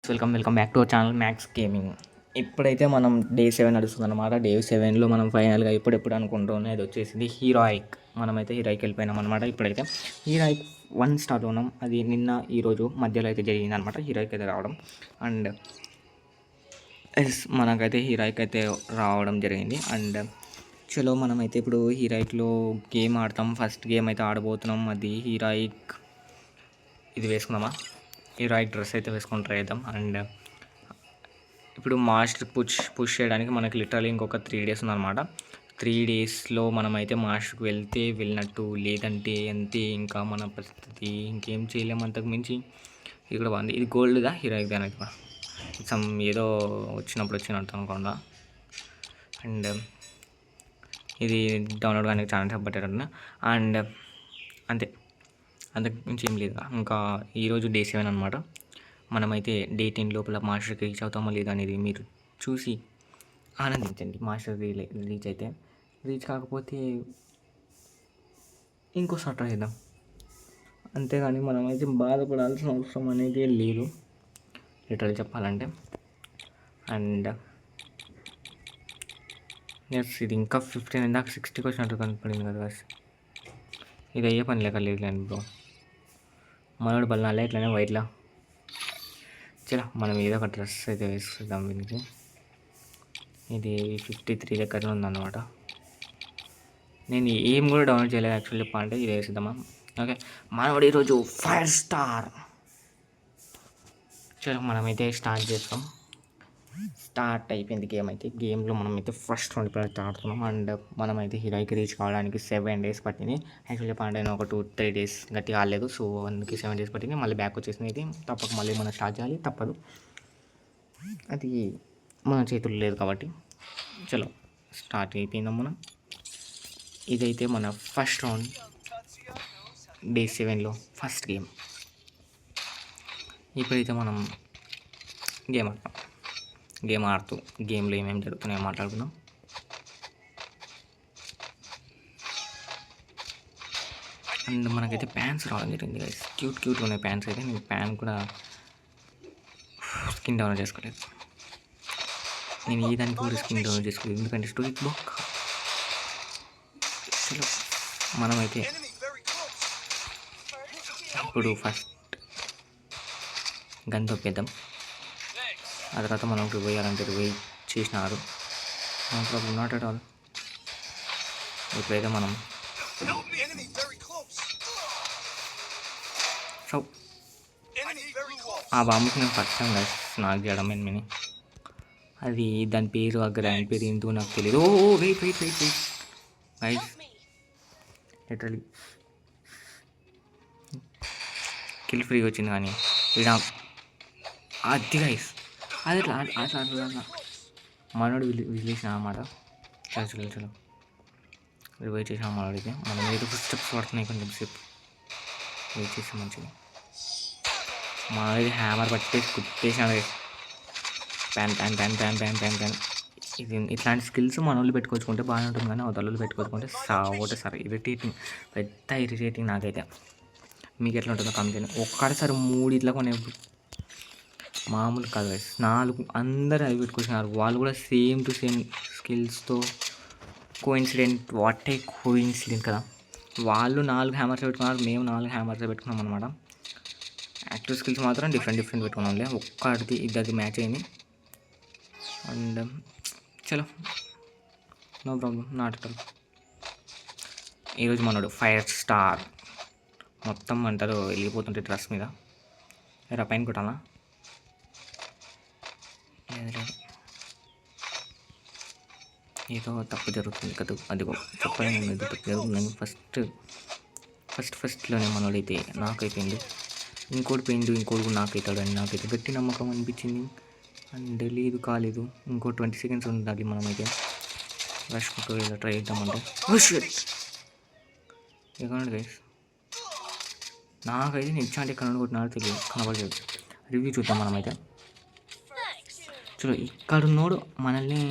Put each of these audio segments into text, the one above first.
Welcome back to our channel max gaming. ఇప్పుడైతే మనం day 7 నడుస్తుంది అనమాట. డే 7లో మనం ఫైనల్గా ఇప్పుడెప్పుడు అనుకుంటున్నాం అది వచ్చేసింది హీరోయిక్. మనమైతే హీరోయిక్ వెళ్ళిపోయినాం అనమాట. ఇప్పుడైతే హీరోయిక్ 1 స్టార్ట్ ఉన్నాం. అది నిన్న ఈరోజు మధ్యలో అయితే జరిగింది అనమాట హీరోయిక్ అయితే రావడం. అండ్ మనకైతే హీరోయిక్ అయితే రావడం జరిగింది. అండ్ చలో మనమైతే ఇప్పుడు హీరోయిక్లో గేమ్ ఆడతాం. ఫస్ట్ గేమ్ అయితే ఆడబోతున్నాం. అది హీరోయిక్ ఇది వేసుకుందామా, హీరోయిక్ డ్రెస్ అయితే వేసుకొని ట్రై చేద్దాం. అండ్ ఇప్పుడు మాస్టర్ పుష్ చేయడానికి మనకి లిటరలీ ఇంకొక 3 days ఉందన్నమాట. 3 daysలో మనమైతే మాస్టర్కి వెళ్ళినట్టు, లేదంటే అంతే ఇంకా మన పరిస్థితి ఇంకేం చేయలేము అంతకు మించి. ఇది కూడా బాగుంది. ఇది గోల్డ్గా హీరోయిక్ దాని సమ్ ఏదో వచ్చినట్టు అనుకోండా. అండ్ ఇది డౌన్లోడ్ కానీ చాలా చెప్పబట్టారు. అండ్ అంతే, అంతకు మించి ఏం లేదు. ఇంకా ఈరోజు డే 7 అనమాట. మనమైతే డే 10 లోపల మాస్టర్కి రీచ్ అవుతామో లేదా అనేది మీరు చూసి ఆనందించండి. మాస్టర్ రీచ్ అయితే, రీచ్ కాకపోతే ఇంకోసారి ట్రై చేద్దాం. అంతేగాని మనమైతే బాధపడాల్సిన అవసరం అనేది లేదు లిటరల్ చెప్పాలంటే. అండ్ ఇది ఇంకా 15 ఇందాక 60కి వచ్చినట్టు కనపడింది కదా. ఇది అయ్యే పని లేక లేదు బ్రో. మనోడు బల్లాలే ఇట్లానే వైట్లా. చలో మనం ఏదో ఒక డ్రెస్ అయితే వేసుకుందాం దీనికి. ఇది 53 దగ్గర ఉందన్నమాట. నేను ఏం కూడా డౌన్లోడ్ చేయలేదు యాక్చువల్లీ చెప్పాలంటే. ఇది వేసుద్దామా. ఓకే, మనవాడు ఈరోజు 5 స్టార్. చలో మనమైతే స్టార్ట్ చేస్తాం. స్టార్ట్ అయిపోయింది గేమ్ అయితే. గేమ్లో మనమైతే ఫస్ట్ రౌండ్ ఇప్పుడు అయితే ఆడుతున్నాం. అండ్ మనమైతే హీరోయిక్ రీచ్ కావడానికి 7 days పట్టింది. యాక్చువల్లీ చెప్పాలంటే నేను ఒక 2-3 days గట్టిగా ఆడలేదు. సో అందుకే 7 days పట్టింది. మళ్ళీ బ్యాక్ వచ్చేసింది. ఇది తప్పక మళ్ళీ మనం స్టార్ట్ చేయాలి, తప్పదు. అది మన చేతుల్లో లేదు కాబట్టి. చలో స్టార్ట్ అయిపోయిందాం మనం. ఇదైతే మన ఫస్ట్ రౌండ్ డే 7లో ఫస్ట్ గేమ్. ఇప్పుడైతే మనం గేమ్ ఆడుతూ గేమ్లో ఏమేమి జరుగుతున్నాయో మాట్లాడుకుందాం. అండ్ మనకైతే ప్యాంట్స్ రావడం జరిగింది గైస్. క్యూట్గా ఉన్నాయి ప్యాంట్స్ అయితే. నేను ప్యాంట్ కూడా స్కిన్ డౌన్లోడ్ చేసుకోలేదు. నేను ఈ దానికి కూడా స్కిన్ డౌన్లోడ్ చేసుకోలేదు ఎందుకంటే స్టోరీకి బుక్. చలో మనమైతే ఇప్పుడు ఫస్ట్ గన్ తొప్పేద్దాం. ఆ తర్వాత మనం వేయాలంటే వెయిట్ చేసినారు. Problem not at all. ఇప్పుడైతే మనం సో ఆ బాంబుకి నేను ఫస్ట్ టైం నాకు చేయడం ఎనిమిది. అది దాని పేరు ఆ గ్రాండ్ పేరు ఏంటో నాకు తెలియదు. ఓ వెయిట్ గైస్, లిటరలీ కిల్ ఫ్రీగా వచ్చింది. కానీ ఇలా అది గైస్ అది అట్లా మనోడు విజిలేసిన అన్నమాట. చలో వెయిట్ చేసాం. మనోడికి మనం ఏదో స్టెప్స్ పడుతున్నాయి కొంచెం సేపు వెయిట్ చేసాం. మంచిగా మనోడికి హ్యామర్ పట్టేసి కుట్టేసాడు. ప్యాన్. ఇది ఇట్లాంటి స్కిల్స్ మన వాళ్ళు పెట్టుకోవచ్చుకుంటే బాగానే ఉంటుంది. కానీ అవతల పెట్టుకోవచ్చుకుంటే ఒకటే సార్ పెద్ద ఇరిటేటింగ్ నాకైతే. మీకు ఎట్లా ఉంటుందో కమిటీ ఒక్కడసారి 3 ఇట్లా కొనే మామూలు కాదు గైస్. 4 అందరూ అవి పెట్టుకొచ్చినారు. వాళ్ళు కూడా సేమ్ టు సేమ్ స్కిల్స్తో. వాట్ ఏ కోఇన్సిడెంట్ కదా. వాళ్ళు 4 హ్యామర్స్ పెట్టుకున్నారు, మేము 4 హ్యామర్స్ పెట్టుకున్నాం అనమాట. యాక్టివ్ స్కిల్స్ మాత్రం డిఫరెంట్ పెట్టుకున్నాంలే. ఒక్కడిది ఇద్దరిది మ్యాచ్ అయింది. అండ్ చలో no problem, not at all. ఈరోజు మనోడు 5 స్టార్ మొత్తం అంటారు వెళ్ళిపోతుంటే డ్రెస్ మీద. ఎరా పైన కొట్టాలా? లేదు, ఏదో తప్పు జరుగుతుంది కదా. అదిగో చెప్పలేము ఏదో తప్పు జరుగుతుందని. ఫస్ట్లోనే మనోడైతే నాకైపోయింది. ఇంకోటి కూడా నాకైతాడు అని నాకైతే గట్టి నమ్మకం అనిపించింది. అండ్ కాలేదు. ఇంకో 20 seconds ఉండాలి. మనమైతే రష్ ఇలా ట్రై చేద్దామంటే ఎక్కడ గైస్ నాకైతే నిచ్చాంటే ఎక్కడ కొట్టినారో తెలియదు, కనబడలేదు. రివ్యూ చూద్దాం మనమైతే. చలో ఇక్కడ ఉన్నోడు మనల్ని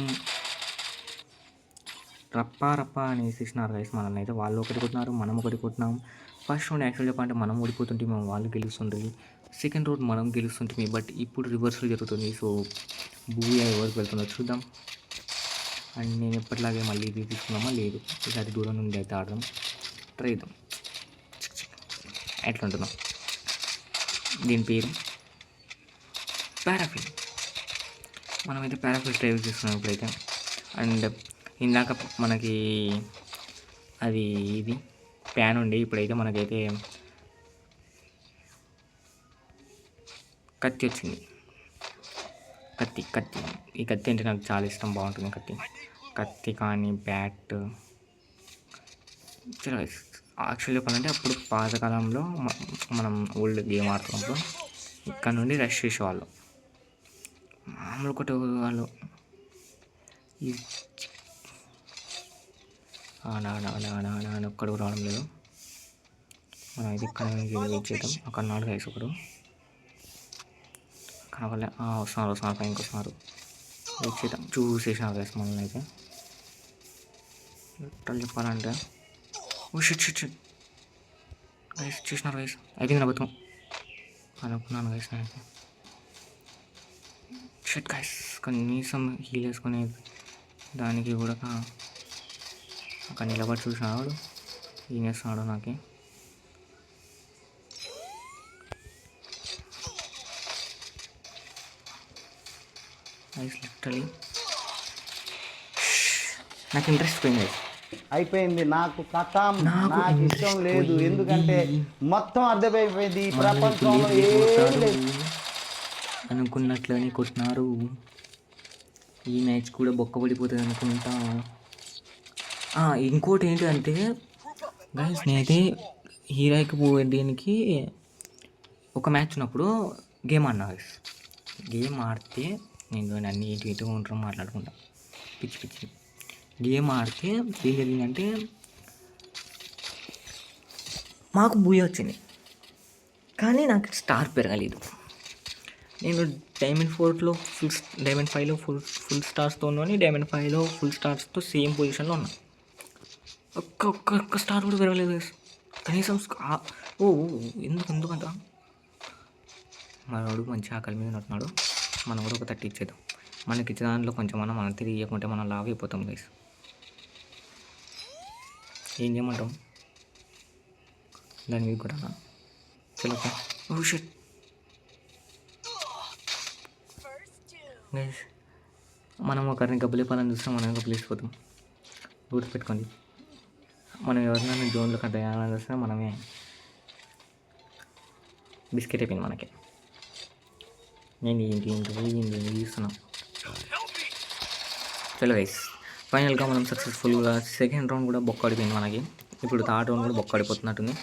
రప్పా రప్పా అని వేసేసినారు గైస్ మనల్ని అయితే. వాళ్ళు ఒకటి కొట్టినారు, మనం ఒకటి కొట్టినాం. ఫస్ట్ రౌండ్ యాక్చువల్ చెప్పాలంటే మనం ఓడిపోతుంటే మేము వాళ్ళు గెలుస్తుండ్రి. సెకండ్ రౌండ్ మనం గెలుస్తుంటే, బట్ ఇప్పుడు రివర్స్లో జరుగుతుంది. సో బూయా ఎవరికి వెళ్తుందో చూద్దాం. అండ్ నేను ఎప్పటిలాగే మళ్ళీ ఇది తీసుకున్నామా లేదు, ఈసారి దూరం నుండి అయితే ఆడదాం, ట్రై చేద్దాం. ఎట్లా ఉంటుందో దీని పేరు పారాఫిల్. మనమైతే పారాఫిల్ ట్రై చేస్తున్నాం ఇప్పుడైతే. అండ్ ఇందాక మనకి అది ఇది ప్యాన్ ఉండి, ఇప్పుడైతే మనకైతే కత్తి వచ్చింది. కత్తి ఈ కత్తి అంటే నాకు చాలా ఇష్టం, బాగుంటుంది కత్తి కానీ బ్యాట్. చాలా యాక్చువల్లీ చెప్పాలంటే అప్పుడు పాతకాలంలో మనం ఓల్డ్ గేమ్ ఆడుతున్నప్పుడు ఇక్కడ నుండి రష్ చేసేవాళ్ళు, మామూలు కొట్టే వాళ్ళు. ఒక్కడు రావడం లేదు. మనం అయితే ఇక్కడ వెయిట్ చేద్దాం. అక్కడ నాడు గైస్ ఒకడు కనవలే, వస్తున్నారు పైకి వస్తున్నారు. వెయిట్ చేద్దాం. చూసేసినారు గైస్ మనల్ని అయితే. ఎట్లా చెప్పాలంటే షిట్ గైస్ చూసినారు గైస్, అయిపోయింది నా బతుకం అనుకున్నాను గైస్ నేనైతే. షిట్ గైస్, కనీసం హీల్ వేసుకునే దానికి కూడా అక్కడ నిలబడి చూసినాడు. ఏం చేస్తున్నాడు నాకే. లిటరలీ నాకు ఇంట్రెస్ట్ పోయింది, అయిపోయింది. నాకు కథం, నాకు ఇష్టం లేదు. ఎందుకంటే మొత్తం అర్థమైపోయింది ఈ ప్రపంచంలో అనుకున్నట్లని కొట్టినారు. ఈ మ్యాచ్ కూడా బొక్కబడిపోతుంది అనుకుంటా. ఇంకోటి ఏంటంటే గైస్, నేనైతే హీరోకి పోయేదానికి ఒక మ్యాచ్ ఉన్నప్పుడు గేమ్ ఆడినా గైస్. గేమ్ ఆడితే నేను అన్ని ఇటు ఉంటాం మాట్లాడుకుంటా పిచ్చి గేమ్ ఆడితే ఏం జరిగిందంటే మాకు బూయ వచ్చింది, కానీ నాకు స్టార్ పెరగలేదు. నేను డైమండ్ 4లో డైమండ్ 5లో ఫుల్ స్టార్స్తో ఉన్నాను, డైమండ్ 5లో ఫుల్ స్టార్స్తో సేమ్ పొజిషన్లో ఉన్నా. ఒక్క స్టార్ కూడా పెరగలేదు కనీసం. ఎందుకంత మనోడు మంచి ఆకలి మీద ఉంటున్నాడు. మనం కూడా ఒక 30 ఇచ్చేద్దాం. మనకి ఇచ్చే దాంట్లో కొంచెం మనం తిరిగి ఇవ్వకుంటే మనం లావ్ అయిపోతాం గైస్. ఏం చేయమంటాం దాని మీద కూడా చలో షిట్ గైస్. మనం ఒకరిని గబ్బులు ఇవ్వాలని చూస్తాం, మనం గబ్బులు ఇచ్చిపోతాం. గుర్తుపెట్టుకోండి, మనం ఎవరినైనా జోన్లో కట్ చేయాలని చూస్తే మనమే బిస్కెట్ అయిపోయింది మనకి. నేను ఏంటి చూస్తున్నాం. చలో గైస్, ఫైనల్గా మనం సక్సెస్ఫుల్గా సెకండ్ రౌండ్ కూడా బొక్క పడిపోయింది మనకి. ఇప్పుడు థర్డ్ రౌండ్ కూడా బొక్క పడిపోతున్నట్టుంది.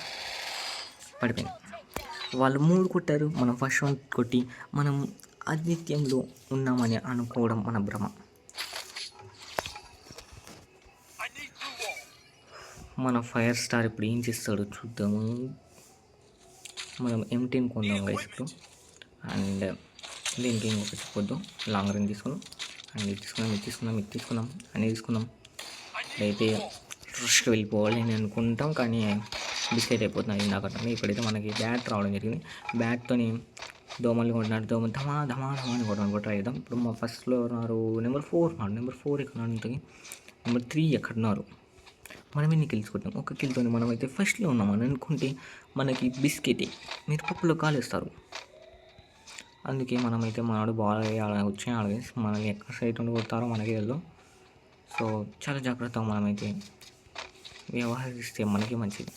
పడిపోయింది. వాళ్ళు 3 కొట్టారు, మనం ఫస్ట్ రౌండ్ కొట్టి మనం ఆధిత్యంలో ఉన్నామని అనుకోవడం మన భ్రమ. మన ఫైర్ స్టార్ ఇప్పుడు ఏం చేస్తాడో చూద్దాము. మనం M10 కొందాం గైస్ ఇప్పుడు. అండ్ దీనికి ఇంకొక చెప్పొద్దు, లాంగ్ రేంజ్ తీసుకున్నాం. అండ్ ఇది తీసుకుందాం అన్నీ తీసుకుందాం. అయితే రష్కి వెళ్ళిపోవాలి అని అనుకుంటాం, కానీ బిస్కెట్ అయిపోతున్నాయి ఇందాకటండి. ఇప్పుడైతే మనకి బ్యాట్ రావడం జరిగింది. బ్యాట్తోని దోమలు కొట్టినట్టు ధమా అని కొట్టడానికి ట్రై చేద్దాం. ఇప్పుడు మా ఫస్ట్లో ఉన్నారు నెంబర్ 4 ఉన్నాడు. నెంబర్ 4 ఎక్కడ ఉంటుంది, నెంబర్ 3 ఎక్కడున్నారు. మనం ఎన్ని కిల్స్ కొట్టాం, ఒక కిల్తో మనమైతే ఫస్ట్లో ఉన్నామని అనుకుంటే మనకి బిస్కెటే మీరు పప్పులో కాలేస్తారు. అందుకే మనమైతే మనడు బాల్ వచ్చి ఆడేసి మనల్ని ఎక్కడ సైట్ ఉండి కొడతారో మనకి తెలియదు. సో చాలా జాగ్రత్తగా మనమైతే వ్యవహరిస్తే మనకి మంచిది.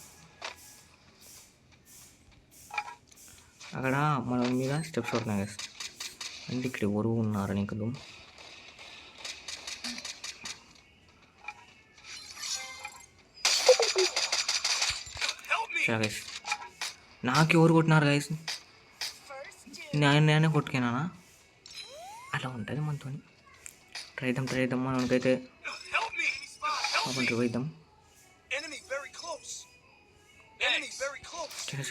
అక్కడ మన మీద స్టెప్స్ పడుతున్నాయి కదా, అంటే ఇక్కడ ఎవరు ఉన్నారని కదా. గైస్ నాకు ఎవరు కొట్టినారు గైస్, నేనే కొట్టుకున్నానా? అలా ఉంటుంది మనతో. ట్రై చేద్దాం మనకైతే ట్రై చేద్దాం. చలో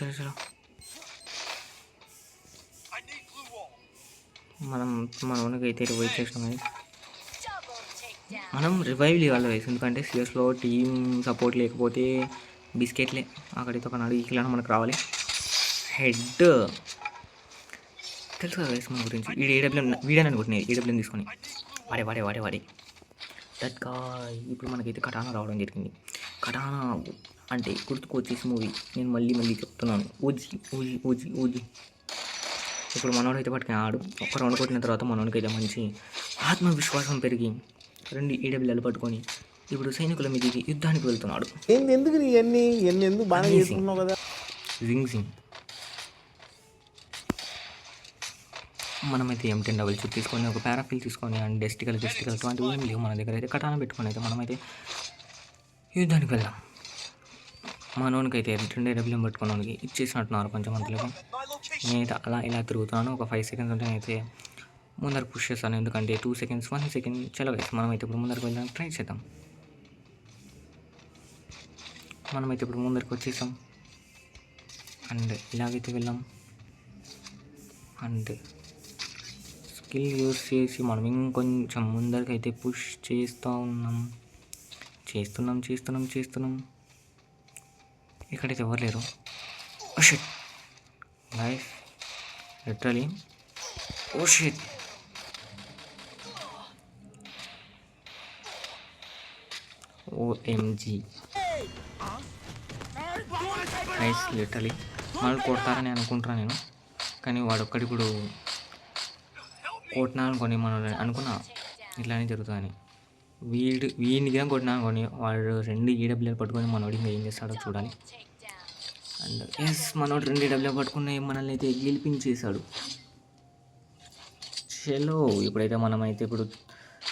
మనకైతే వెయిట్ చేసినాం. మనం రివైవ్ ఇవ్వాలి గైస్, ఎందుకంటే సిఎస్లో టీమ్ సపోర్ట్ లేకపోతే బిస్కెట్లే. అక్కడైతే ఒక నాడు ఈకిలాన మనకు రావాలి. హెడ్ తెలుసు కదా గైస్ మన గురించి. వీడు ఏడబ్ల్యూ వీడని అనుకుంటున్నాయి, ఏడబ్ల్యూ తీసుకొని వాడే దట్ గాయ్. ఇప్పుడు మనకైతే కటానా రావడం జరిగింది. కటానా అంటే గుర్తుకు వచ్చేసి మూవీ నేను మళ్ళీ చెప్తున్నాను, ఓజీ. ఇప్పుడు మనోడైతే పట్టుకుని ఆడు ఒక్క రౌండ్ కొట్టిన తర్వాత మనోడికైతే మంచి ఆత్మవిశ్వాసం పెరిగి 2 ఈడబ్ల్యూలు పట్టుకొని ఇప్పుడు సైనికుల మీదకి యుద్ధానికి వెళ్తున్నాడు. ఎందుకు ఇవన్నీ ఎందుకు బాగా చేసుకున్నావు కదా. జింగ్ మనమైతే M10 డబుల్ చిప్ తీసుకొని ఒక పారాఫిల్ తీసుకొని అండ్ డెస్టికల్ అటువంటివి ఏం లేవు మన దగ్గర. అయితే కటానా పెట్టుకొని అయితే మనమైతే యుద్ధానికి వెళ్దాం. మనోనికైతే 2 డబ్ల్యూఎం పట్టుకున్నానికి ఇచ్చేసినట్టున్నారు కొంచెం అంతలో. నేనైతే అలా ఇలా తిరుగుతున్నాను. ఒక 5 సెకండ్స్ ఉంటే అయితే ముందర పుష్ చేస్తాను, ఎందుకంటే 2 సెకండ్స్ 1 సెకండ్ చలో గైస్. మనమైతే ఇప్పుడు ముందరకు వెళ్ళడానికి ట్రై చేద్దాం. మనమైతే ఇప్పుడు ముందరికి వచ్చేసాం అండ్ ఇలాగైతే వెళ్ళాం అండ్ స్కిల్ యూస్ చేసి మనం ఇంకొంచెం ముందరికైతే పుష్ చేస్తూ ఉన్నాం. చేస్తున్నాం. ఇక్కడైతే ఎవరు లేరు. Oh shit guys, literally oh shit. OMG guys, literally వాళ్ళు కొడతారని అనుకుంటున్నాను నేను, కానీ వాడొక్కడి ఇప్పుడు కొట్టినా అనుకొని మనం అనుకున్నా ఇట్లానే జరుగుతుందని. వీడిని కానీ కొట్టినా అనుకొని వాడు 2 ఈడబ్ల్యూలు పట్టుకొని మనోడి ఇంకా ఏం చేస్తాడో చూడాలి. అండ్ ఎస్, మనోడు 2 ఈడబ్ల్యూ పట్టుకుని మనల్ని అయితే గెలిపించేశాడు. చలో ఇప్పుడైతే మనమైతే ఇప్పుడు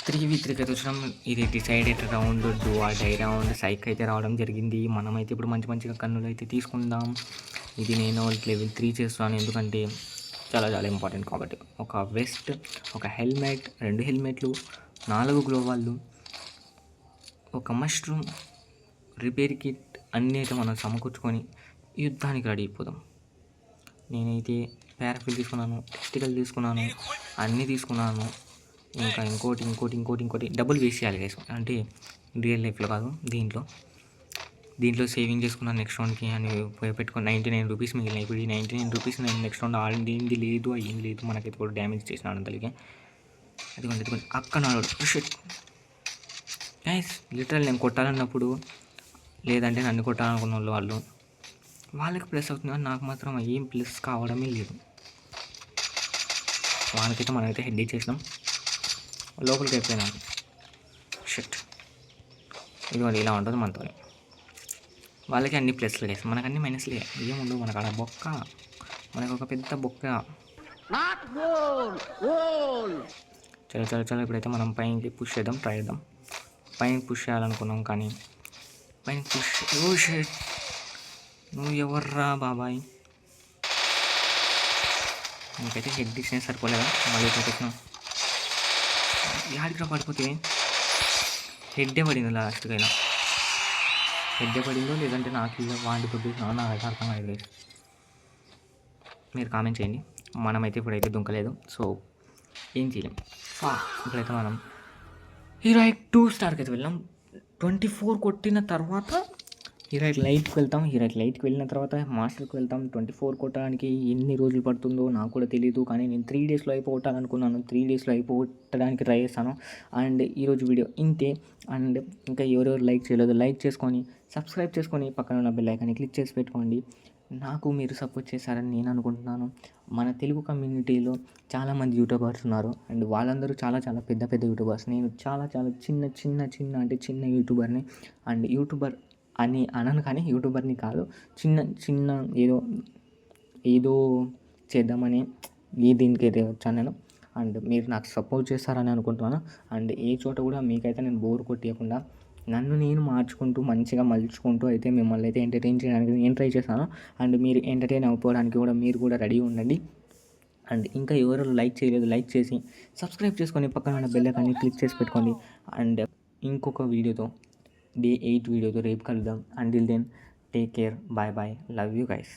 3v3 అయితే వచ్చినాం. ఇది decided round, do or die round. Psych అయితే రావడం జరిగింది. మనమైతే ఇప్పుడు మంచిగా కన్నులు అయితే తీసుకుందాం. ఇది నేను లెవెల్ 3 చేస్తాను, ఎందుకంటే చాలా ఇంపార్టెంట్ కాబట్టి. ఒక వెస్ట్, ఒక హెల్మెట్, 2 హెల్మెట్లు, 4 గ్లోవాళ్ళు, ఒక మష్రూమ్, రిపేర్ కిట్ అన్నీ అయితే మనం సమకూర్చుకొని యుద్ధానికి రెడీ అయిపోదాం. నేనైతే పారాఫిల్ తీసుకున్నాను, టెస్టికల్ తీసుకున్నాను, అన్నీ తీసుకున్నాను. ఇంకా ఇంకోటి డబ్బులు వేస్ట్ చేయాలి గైస్, అంటే రియల్ లైఫ్లో కాదు, దీంట్లో సేవింగ్ చేసుకున్నాను నెక్స్ట్ రౌండ్కి అని పెట్టుకుని 99 రూపీస్ మిగిలినాయి. ఇప్పుడు ఈ 99 రూపీస్ నేను నెక్స్ట్ రౌండ్ ఆడింది ఏం లేదు మనకైతే కూడా డ్యామేజ్ చేసినాడు అంతలికి. అదిగోండి అక్క నాడు షిట్ గైస్. లిటరల్ నేను కొట్టాలన్నప్పుడు లేదంటే నన్ను కొట్టాలనుకున్న వాళ్ళకి ప్లస్ అవుతుంది, కానీ నాకు మాత్రం ఏం ప్లస్ కావడమే లేదు. వాళ్ళకైతే మనమైతే హెడ్ చేసినాం, లోపలికి అయిపోయినాం. షిట్, ఇదిగోండి ఇలా ఉంటుంది మనతో. వాళ్ళకి అన్ని ప్లస్లు గైస్, మనకు అన్ని మైనస్లే. ఏముండవు మనకు ఆడ బొక్క, మనకు ఒక పెద్ద బొక్క. చలో ఇప్పుడైతే మనం పైనకి పుష్ చేద్దాం, ట్రై చేద్దాం. పైన పుష్ చేయాలనుకున్నాం కానీ పైన పుష్. ఓ షిట్, నువ్వు ఎవర్రా బాబాయ్. నీకైతే హెడ్ ఇచ్చినా సరిపోలేదా, మళ్ళీ పెట్టినాం. యాడికి పడిపోతే హెడ్డే పడింది లాస్ట్గా. ఇలా హెడ్డే పడిందో లేదంటే నాకు ఇలా వాంటి కొట్టినా నాకైతే అర్థం కాలేదు. మీరు కామెంట్ చేయండి. మనమైతే ఇప్పుడైతే దుంకలేదు, సో ఏం చేయలేం. ఇప్పుడైతే మనం హీరోయిక్ 2 స్టార్కి అయితే వెళ్ళాం. 24 కొట్టిన తర్వాత హీరోయిక్ లైట్కి వెళ్తాం. హీరోయిక్ లైట్కి వెళ్ళిన తర్వాత మాస్టర్కి వెళ్తాం. 24 కొట్టడానికి ఎన్ని రోజులు పడుతుందో నాకు కూడా తెలియదు, కానీ నేను 3 డేస్లో అయిపోగొట్టాలనుకున్నాను. 3 డేస్లో అయిపోగొట్టడానికి ట్రై చేస్తాను. అండ్ ఈరోజు వీడియో ఇంతే. అండ్ ఇంకా ఎవరెవరు లైక్ చేయలేదు లైక్ చేసుకొని సబ్స్క్రైబ్ చేసుకొని పక్కన ఉన్న బెల్ ఐకాన్ని క్లిక్ చేసి పెట్టుకోండి. నాకు మీరు సపోర్ట్ చేశారని నేను అనుకుంటున్నాను. మన తెలుగు కమ్యూనిటీలో చాలామంది యూట్యూబర్స్ ఉన్నారు అండ్ వాళ్ళందరూ చాలా పెద్ద యూట్యూబర్స్. నేను చాలా చిన్న అంటే చిన్న యూట్యూబర్ని. అండ్ యూట్యూబర్ అని అనను, కానీ యూట్యూబర్ని కాదు, చిన్న ఏదో చేద్దామని దీనికైతే వచ్చాను నేను. అండ్ మీరు నాకు సపోర్ట్ చేస్తారని అనుకుంటున్నాను. అండ్ ఏ చోట కూడా మీకైతే నేను బోర్ కొట్టేయకుండా నన్ను నేను మార్చుకుంటూ మంచిగా మలుచుకుంటూ అయితే మిమ్మల్ని అయితే ఎంటర్టైన్ చేయడానికి నేను ట్రై చేస్తాను. అండ్ మీరు ఎంటర్టైన్ అయిపోవడానికి కూడా మీరు కూడా రెడీ ఉండండి. అండ్ ఇంకా ఎవరు లైక్ చేయలేదు లైక్ చేసి సబ్స్క్రైబ్ చేసుకొని పక్కన ఉన్న బెల్ ఐకాన్ని క్లిక్ చేసి పెట్టుకోండి. అండ్ ఇంకొక వీడియోతో Day 8 వీడియోతో రేపు కలుద్దాం. Until then take care, bye, love you guys.